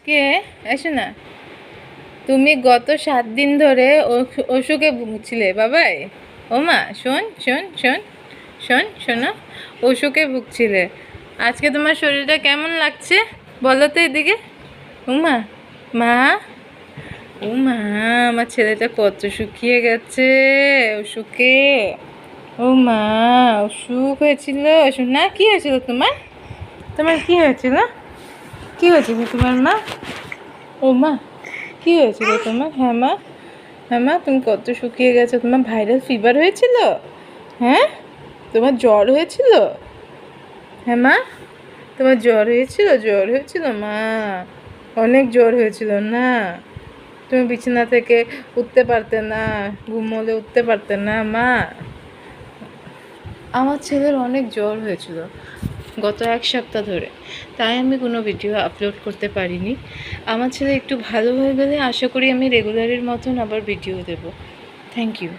কে? এসো না। তুমি গত 7 দিন ধরে অসুখে ভুগছিলে বাবাই। ও মা, শোন শোন শোন শোন শোনো, অসুখে ভুগছিলে। আজকে তোমার শরীরটা কেমন লাগছে বলো তো এদিকে। উমা, মা, ও মা, আমার ছেলেটা কত শুকিয়ে গেছে অসুখে। ও মা, অসুখ হয়েছিল। না, কি হয়েছিল তোমার? তোমার কি হয়েছিল? কি হয়েছিল তোমার মা? ও মা, কি হয়েছিল তোমার? হ্যাঁ মা, হ্যাঁ মা, তুমি কত শুকিয়ে গেছো। তোমার ভাইরাল ফিভার হয়েছিল? হ্যাঁ, তোমার জ্বর হয়েছিল? হ্যাঁ মা, তোমার জ্বর হয়েছিল? জ্বর হয়েছিল মা, অনেক জ্বর হয়েছিল না? তুমি বিছানা থেকে উঠতে পারতে না, ঘুমোলে উঠতে পারতে না মা? আমার ছেলের অনেক জ্বর হয়েছিল গত 1 সপ্তাহ ধরে, তাই আমি কোনো ভিডিও আপলোড করতে পারিনি। আমার ছেলে একটু ভালো হয়ে গেলে আশা করি আমি রেগুলারের মতন আবার ভিডিও দেব। Thank you.